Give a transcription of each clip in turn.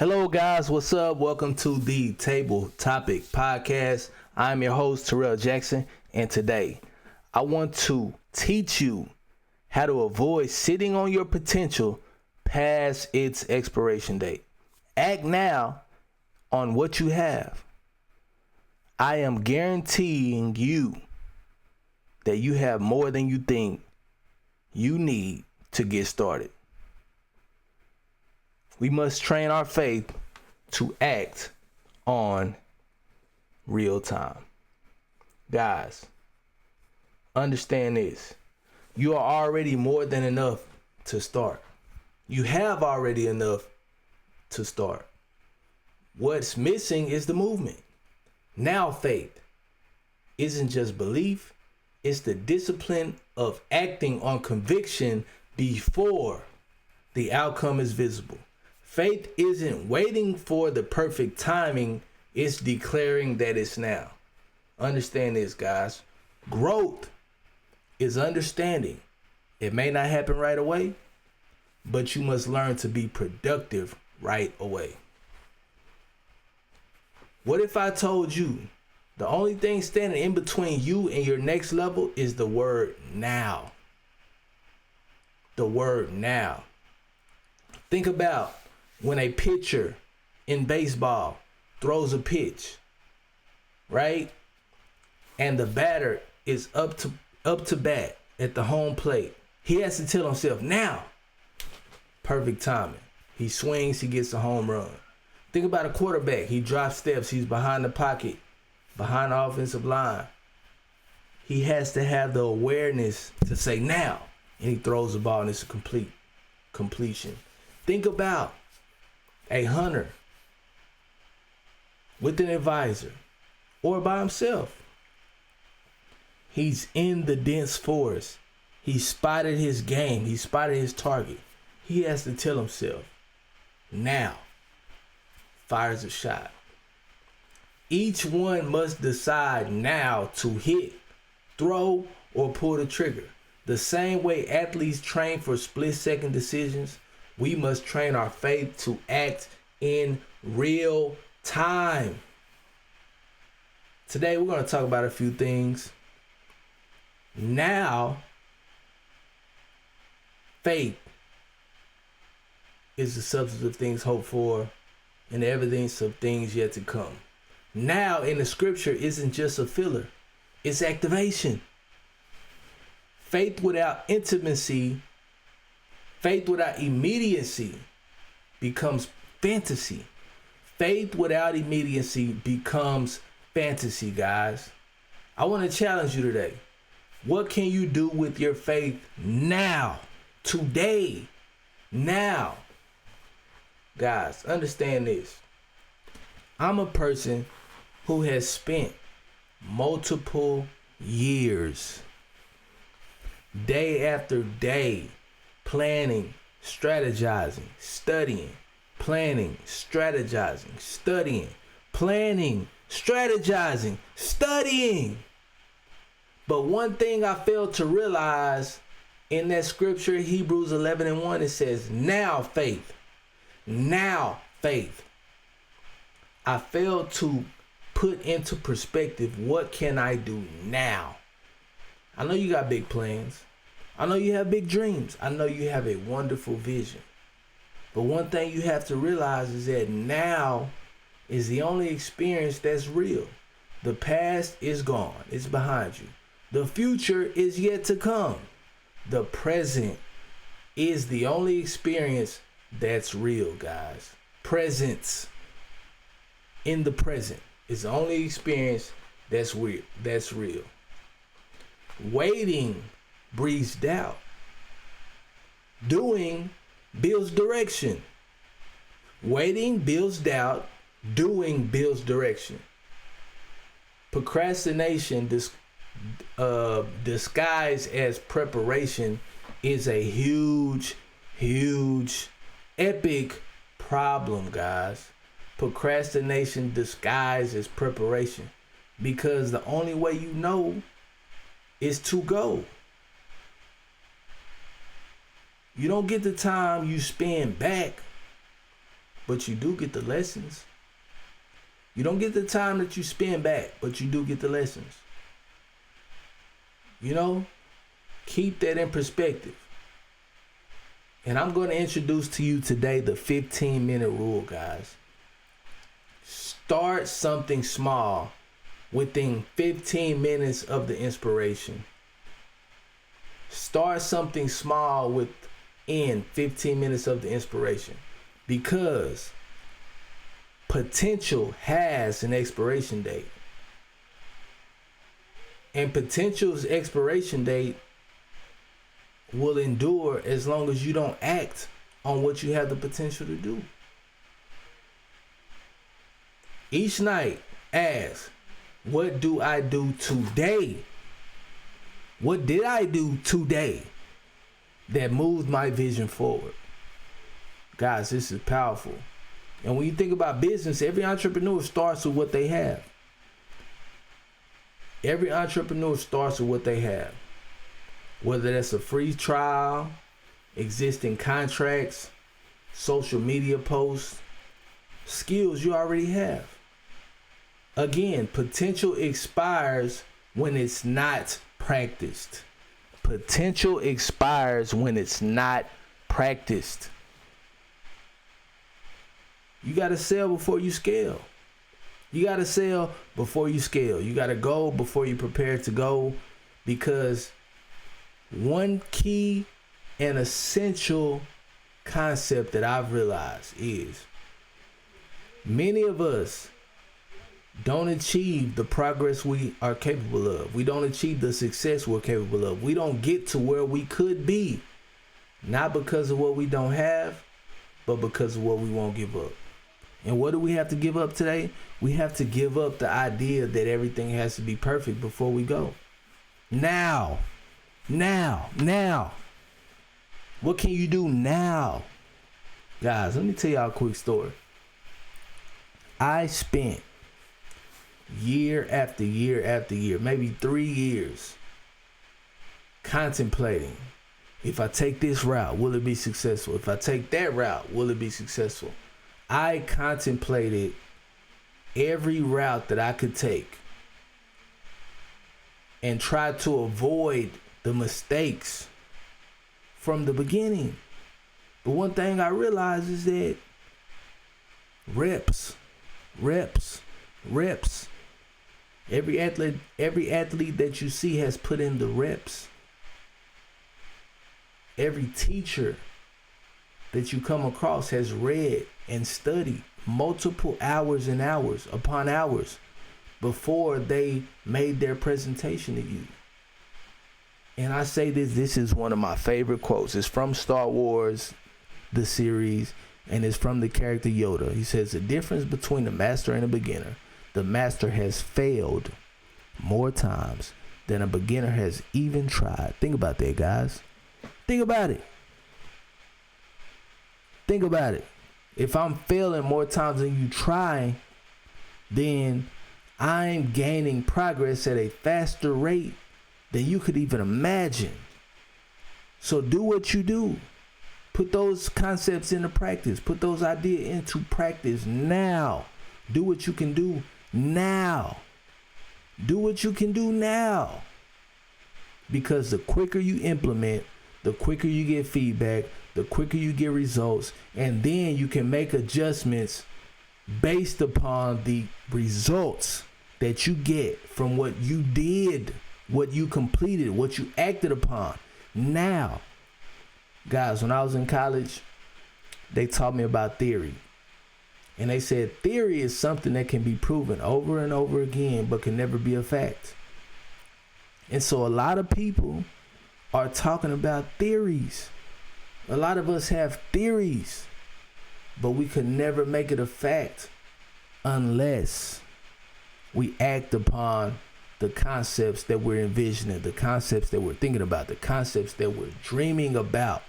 Hello, guys. What's up? Welcome to the Table Topic Podcast. I'm your host, Terrell Jackson, and today I want to teach you how to avoid sitting on your potential past its expiration date. Act now on what you have. I am guaranteeing you that you have more than you think you need to get started. We must train our faith to act on real time. Guys, understand this. You are already more than enough to start. You have already enough to start. What's missing is the movement. Now faith isn't just belief, it's the discipline of acting on conviction before the outcome is visible. Faith isn't waiting for the perfect timing, it's declaring that it's now. Understand this, guys. Growth is understanding. It may not happen right away, but you must learn to be productive right away. What if I told you the only thing standing in between you and your next level is the word now? The word now. Think about when a pitcher in baseball throws a pitch, right? And the batter is up to bat at the home plate. He has to tell himself, now. Perfect timing. He swings, he gets a home run. Think about a quarterback. He drops steps, he's behind the pocket, behind the offensive line. He has to have the awareness to say now, and he throws the ball and it's a completion. Think about a hunter with an advisor or by himself. He's in the dense forest. He spotted his game. He spotted his target. He has to tell himself, now, fires a shot. Each one must decide now to hit, throw, or pull the trigger. The same way athletes train for split-second decisions, we must train our faith to act in real time. Today, we're going to talk about a few things. Now, faith is the substance of things hoped for and the evidence of things yet to come. Now, in the scripture, isn't just a filler, it's activation. Faith without intimacy, faith without immediacy becomes fantasy. Faith without immediacy becomes fantasy, guys. I want to challenge you today. What can you do with your faith now? Today. Now. Guys, understand this. I'm a person who has spent multiple years, day after day, planning, strategizing, studying, planning, strategizing, studying, planning, strategizing, studying. But one thing I failed to realize in that scripture, Hebrews 11:1, it says, now faith. Now faith. I failed to put into perspective, what can I do now? I know you got big plans. I know you have big dreams. I know you have a wonderful vision. But one thing you have to realize is that now is the only experience that's real. The past is gone. It's behind you. The future is yet to come. The present is the only experience that's real, guys. Presence in the present is the only experience that's weird, that's real. Waiting breeds doubt. Doing builds direction. Waiting builds doubt. Doing builds direction. Procrastination disguised as preparation is a huge, epic problem, guys. Procrastination disguised as preparation, because the only way you know is to go. You don't get the time you spend back. but you do get the lessons. You don't get the time that you spend back, but you do get the lessons. You know, keep that in perspective. And I'm going to introduce to you today the 15-minute rule, guys. Start something small within 15 minutes of the inspiration. Start something small within 15 minutes of the inspiration, because potential has an expiration date. And potential's expiration date will endure as long as you don't act on what you have the potential to do. Each night, ask, what do I do today? What did I do today that moved my vision forward? Guys, this is powerful. And when you think about business, every entrepreneur starts with what they have. Every entrepreneur starts with what they have. Whether that's a free trial, existing contracts, social media posts, skills you already have. Again, potential expires when it's not practiced. Potential expires when it's not practiced. You got to sell before you scale. You got to sell before you scale. You got to go before you prepare to go, because one key and essential concept that I've realized is many of us don't achieve the progress we are capable of. We don't achieve the success we're capable of. We don't get to where we could be, not because of what we don't have, but because of what we won't give up. And what do we have to give up today? We have to give up the idea that everything has to be perfect before we go. Now. What can you do now? Guys, let me tell y'all a quick story. I spent year after year after year, maybe 3 years, contemplating, if I take this route, will it be successful? If I take that route, will it be successful? I contemplated every route that I could take and tried to avoid the mistakes from the beginning. But one thing I realized is that reps. Every athlete that you see has put in the reps. Every teacher that you come across has read and studied multiple hours and hours upon hours before they made their presentation to you. And I say this is one of my favorite quotes. It's from Star Wars, the series, and it's from the character Yoda. He says, the difference between a master and a beginner: the master has failed more times than a beginner has even tried. Think about that, guys. Think about it. If I'm failing more times than you try, then I'm gaining progress at a faster rate than you could even imagine. So do what you do. Put those concepts into practice. Put those ideas into practice now. Do what you can do now. Because the quicker you implement, the quicker you get feedback, the quicker you get results, and then you can make adjustments based upon the results that you get from what you did, what you completed, what you acted upon. Now, guys, when I was in college, they taught me about theory. And they said theory is something that can be proven over and over again, but can never be a fact. And so a lot of people are talking about theories. A lot of us have theories, but we could never make it a fact unless we act upon the concepts that we're envisioning, the concepts that we're thinking about, the concepts that we're dreaming about.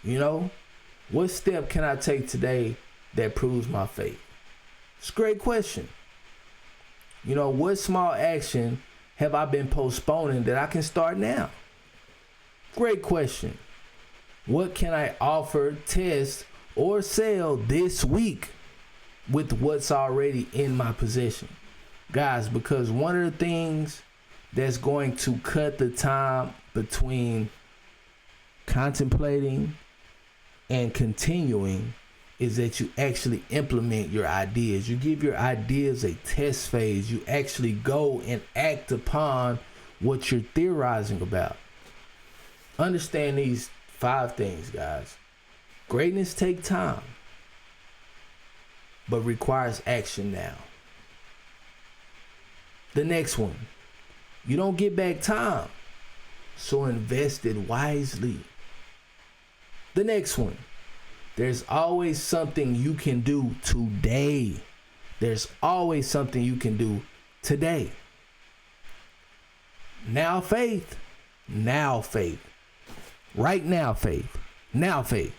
You know, what step can I take today that proves my faith? It's a great question. You know, what small action have I been postponing that I can start now? Great question. What can I offer, test, or sell this week with what's already in my possession. Guys, because one of the things that's going to cut the time between contemplating and continuing is that you actually implement your ideas. You give your ideas a test phase. You actually go and act upon what you're theorizing about. Understand these 5 things, guys. Greatness takes time, but requires action now. The next one, you don't get back time, so invest it wisely. The next one, there's always something you can do today. There's always something you can do today. Now faith. Now faith. Right now faith. Now faith.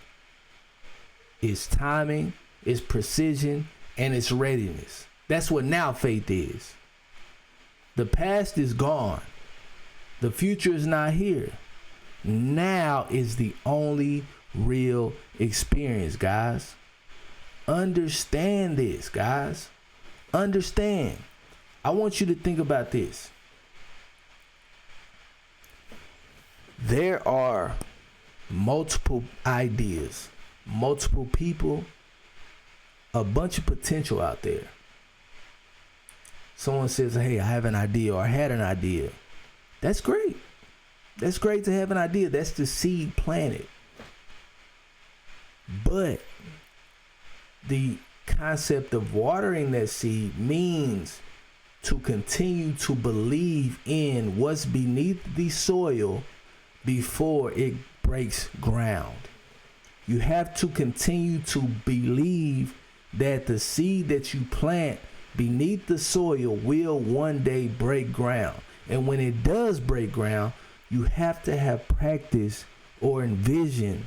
It's timing, it's precision, and it's readiness. That's what now faith is. The past is gone. The future is not here. Now is the only real experience, guys. Understand this, guys. Understand. I want you to think about this. There are multiple ideas, multiple people, a bunch of potential out there. Someone says, hey, I have an idea, or I had an idea. That's great. That's great to have an idea. That's the seed planted. But the concept of watering that seed means to continue to believe in what's beneath the soil before it breaks ground. You have to continue to believe that the seed that you plant beneath the soil will one day break ground. And when it does break ground, you have to have practiced or envisioned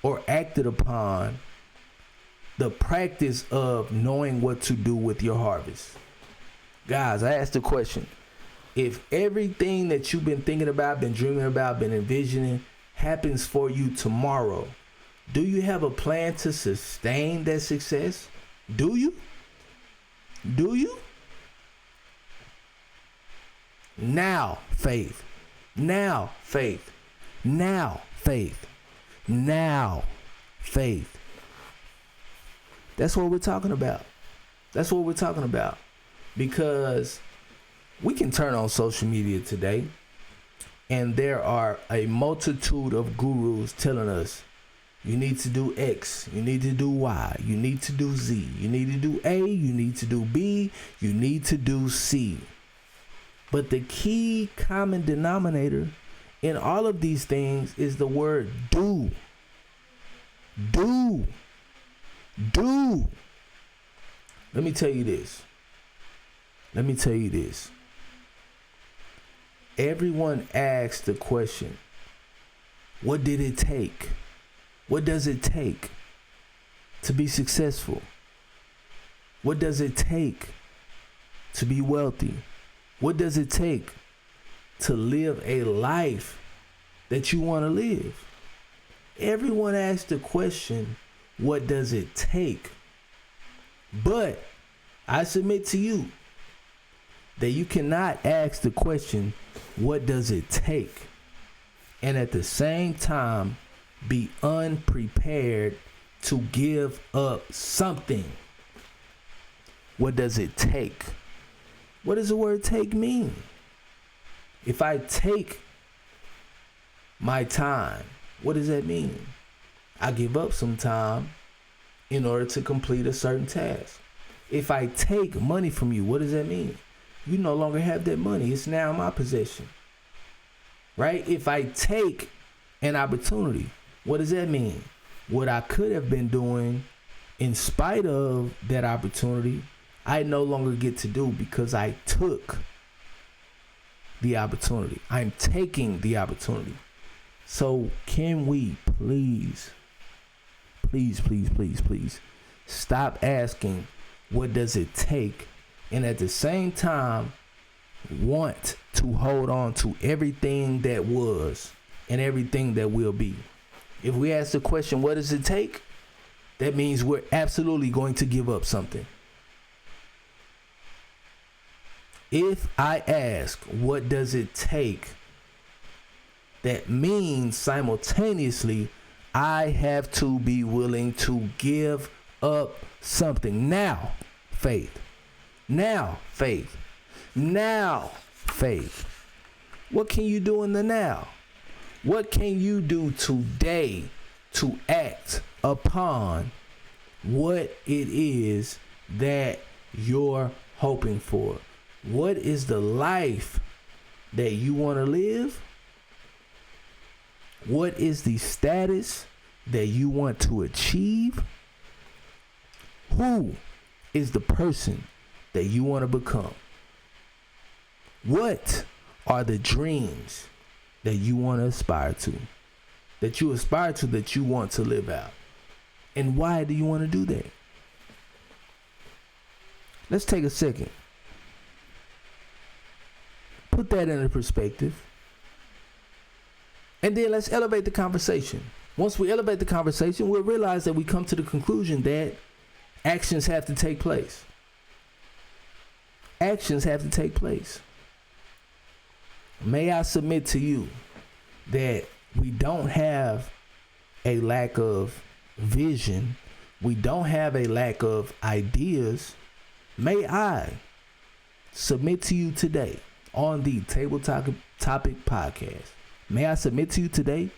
or acted upon the practice of knowing what to do with your harvest. Guys, I asked the question, if everything that you've been thinking about, been dreaming about, been envisioning happens for you tomorrow, do you have a plan to sustain that success? Do you? Do you? Now, faith. Now, faith. Now, faith. Now, faith. That's what we're talking about. That's what we're talking about. Because we can turn on social media today, and there are a multitude of gurus telling us, you need to do X, you need to do Y, you need to do Z, you need to do A, you need to do B, you need to do C. But the key common denominator in all of these things is the word do. Do. Do. Let me tell you this. Let me tell you this. Everyone asks the question, what did it take? What does it take to be successful? What does it take to be wealthy? What does it take to live a life that you want to live? Everyone asks the question, what does it take? But I submit to you that you cannot ask the question, what does it take? And at the same time, be unprepared to give up something. What does it take? What does the word take mean? If I take my time, what does that mean? I give up some time in order to complete a certain task. If I take money from you, what does that mean? You no longer have that money. It's now in my possession. Right? If I take an opportunity, what does that mean? What I could have been doing in spite of that opportunity, I no longer get to do because I took the opportunity. I'm taking the opportunity. So can we please stop asking, what does it take? And at the same time, want to hold on to everything that was and everything that will be. If we ask the question, what does it take? that means we're absolutely going to give up something. If I ask, what does it take? That means simultaneously, I have to be willing to give up something. Now, faith. Now, faith. Now, faith. What can you do in the now? What can you do today to act upon what it is that you're hoping for? What is the life that you want to live? What is the status that you want to achieve? Who is the person that you want to become? What are the dreams that you want to aspire to? That you aspire to, that you want to live out? And why do you want to do that? Let's take a second. Put that into perspective. And then let's elevate the conversation. Once we elevate the conversation, we'll realize that we come to the conclusion that actions have to take place. Actions have to take place. May I submit to you that we don't have a lack of vision. We don't have a lack of ideas. May I submit to you today on the Table Topic Podcast. May I submit to you today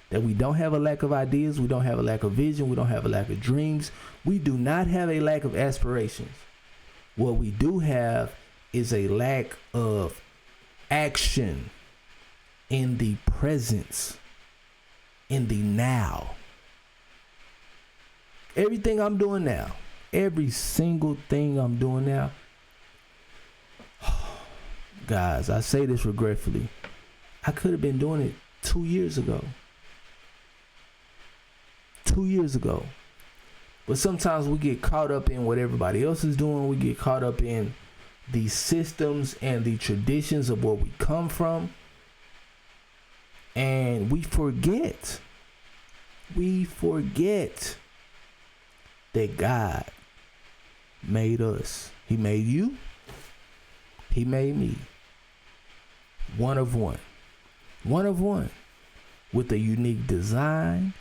that we don't have a lack of ideas. We don't have a lack of vision. We don't have a lack of dreams. We do not have a lack of aspirations. What we do have is a lack of action in the presence, in the now. Everything I'm doing now, every single thing I'm doing now, guys, I say this regretfully, I could have been doing it 2 years ago. 2 years ago. But sometimes we get caught up in what everybody else is doing. We get caught up in the systems and the traditions of where we come from. And we forget that God made us. He made you. He made me. One of one. One of one. With a unique design,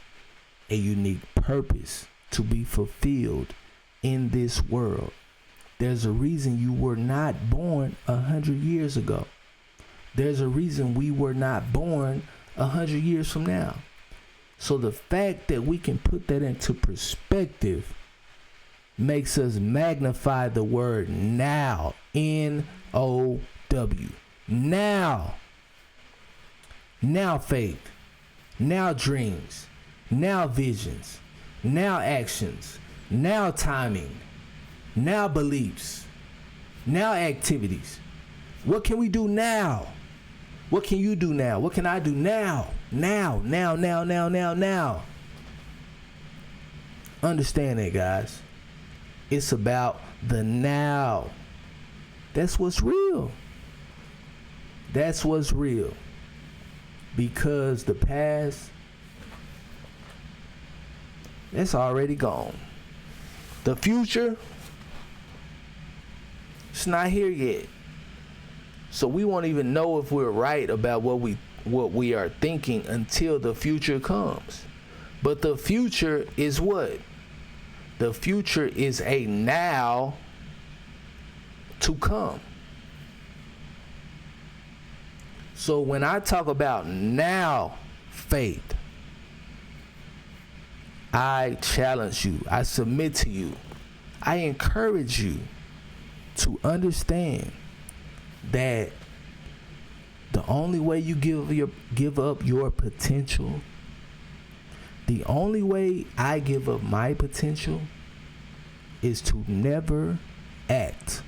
a unique purpose to be fulfilled in this world. There's a reason you were not born 100 years ago. There's a reason we were not born 100 years from now. So the fact that we can put that into perspective makes us magnify the word now. N-O-W. Now. Now faith. Now dreams. Now visions. Now actions. Now timing. Now beliefs. Now activities. What can we do now? What can you do now? What can I do now? Now. Understand that, guys. It's about the now. That's what's real. That's what's real. Because the past, that's already gone. The future, it's not here yet. So we won't even know if we're right about what we are thinking until the future comes. But the future is what? The future is a now to come. So when I talk about now faith, I challenge you, I submit to you, I encourage you to understand that the only way you give up your potential, the only way I give up my potential is to never act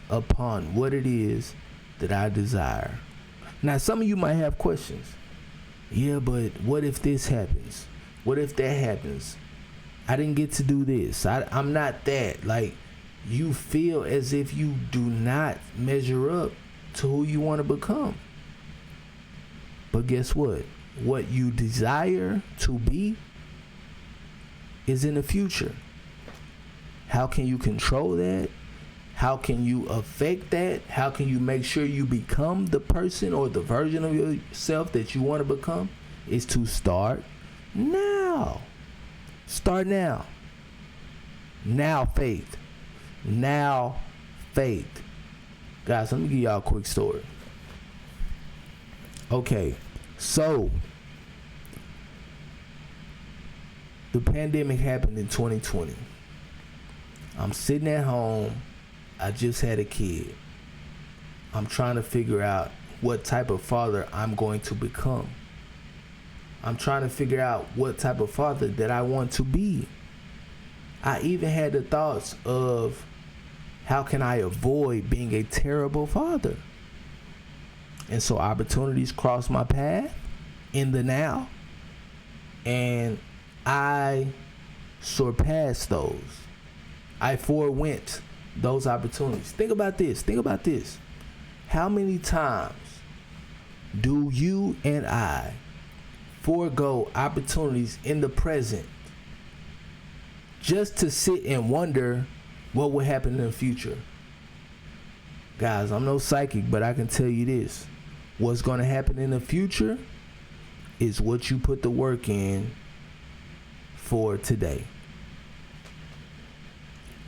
upon what it is that I desire. Now, some of you might have questions. Yeah, but what if this happens? What if that happens? I didn't get to do this. I'm not that. Like, you feel as if you do not measure up to who you want to become. But guess what? What you desire to be is in the future. How can you control that? How can you affect that? How can you make sure you become the person or the version of yourself that you want to become? Is to start now. Start now. Now faith. Now faith. Guys, let me give y'all a quick story. Okay, so the pandemic happened in 2020. I'm sitting at home. I just had a kid. I'm trying to figure out what type of father I'm going to become. I'm trying to figure out what type of father that I want to be. I even had the thoughts of how can I avoid being a terrible father? And so opportunities crossed my path in the now, and I surpassed those. I forewent those opportunities. Think about this. Think about this. How many times do you and I forego opportunities in the present just to sit and wonder what will happen in the future? Guys, I'm no psychic, but I can tell you this. What's going to happen in the future is what you put the work in for today.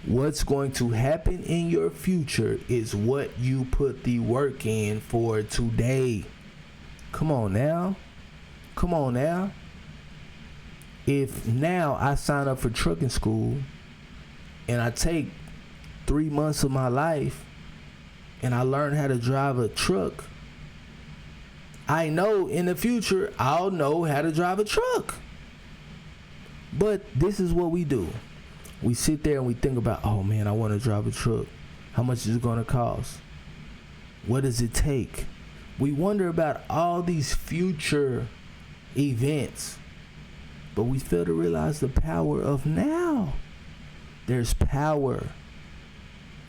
What's going to happen in your future is what you put the work in for today. Come on now. Come on now. If now I sign up for trucking school and I take 3 months of my life and I learn how to drive a truck, I know in the future I'll know how to drive a truck. But this is what we do. We sit there and we think about, oh man, I want to drive a truck. How much is it going to cost? What does it take? We wonder about all these future events, but we fail to realize the power of now. There's power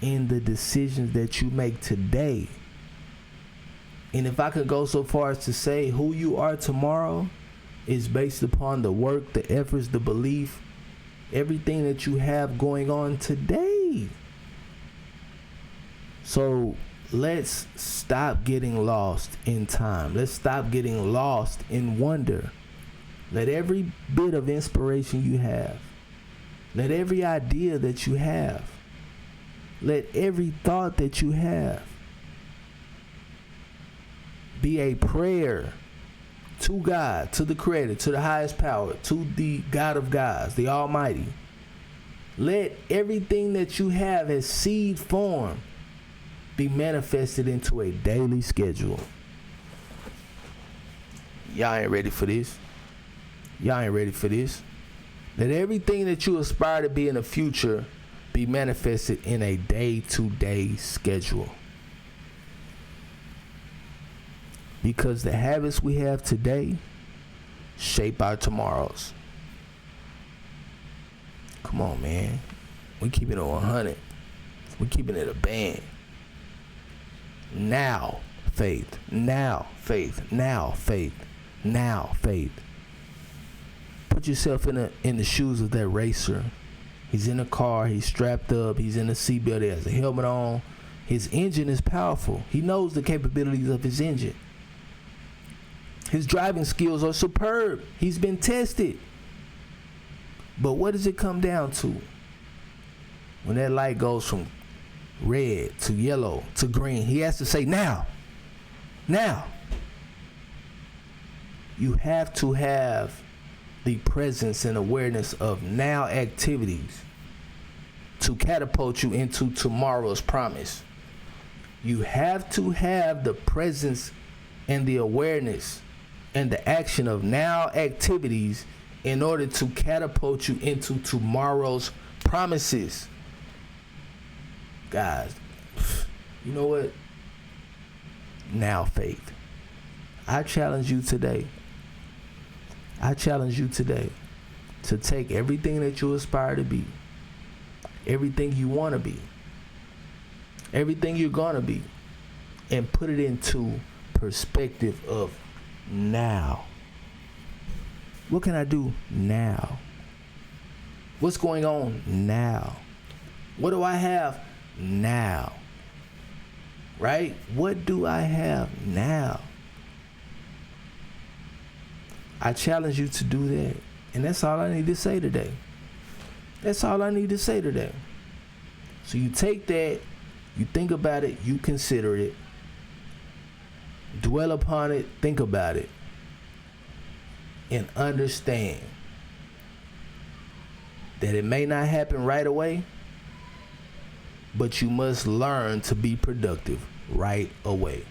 in the decisions that you make today. And if I could go so far as to say who you are tomorrow is based upon the work, the efforts, the belief, everything that you have going on today. So let's stop getting lost in time. Let's stop getting lost in wonder. Let every bit of inspiration you have, let every idea that you have, let every thought that you have be a prayer to God, to the Creator, to the highest power, to the God of gods, the Almighty. Let everything that you have as seed form be manifested into a daily schedule. Y'all ain't ready for this. Y'all ain't ready for this. Let everything that you aspire to be in the future be manifested in a day-to-day schedule. Because the habits we have today shape our tomorrows. Come on, man. We keeping it 100. We keeping it a band. Now, faith. Now, faith. Now, faith. Now, faith. Put yourself in the shoes of that racer. He's in a car. He's strapped up. He's in a seatbelt. He has a helmet on. His engine is powerful. He knows the capabilities of his engine. His driving skills are superb. He's been tested. But what does it come down to? When that light goes from red to yellow to green, he has to say, now. Now. You have to have the presence and awareness of now activities to catapult you into tomorrow's promise. You have to have the presence and the awareness and the action of now activities in order to catapult you into tomorrow's promises. Guys, you know what? Now faith. I challenge you today. I challenge you today to take everything that you aspire to be, everything you want to be, everything you're going to be, and put it into perspective of now. What can I do now? What's going on now? What do I have now? Right? What do I have now? I challenge you to do that. And that's all I need to say today. That's all I need to say today. So you take that, you think about it, you consider it, dwell upon it, think about it, and understand that it may not happen right away, but you must learn to be productive right away.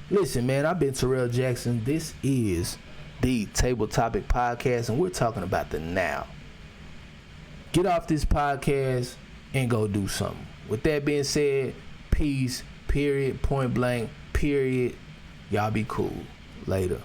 Listen, man, I've been Terrell Jackson. This is the Table Topic Podcast, and we're talking about the now. Get off this podcast and go do something. With that being said, peace, period, point blank, period. Y'all be cool. Later.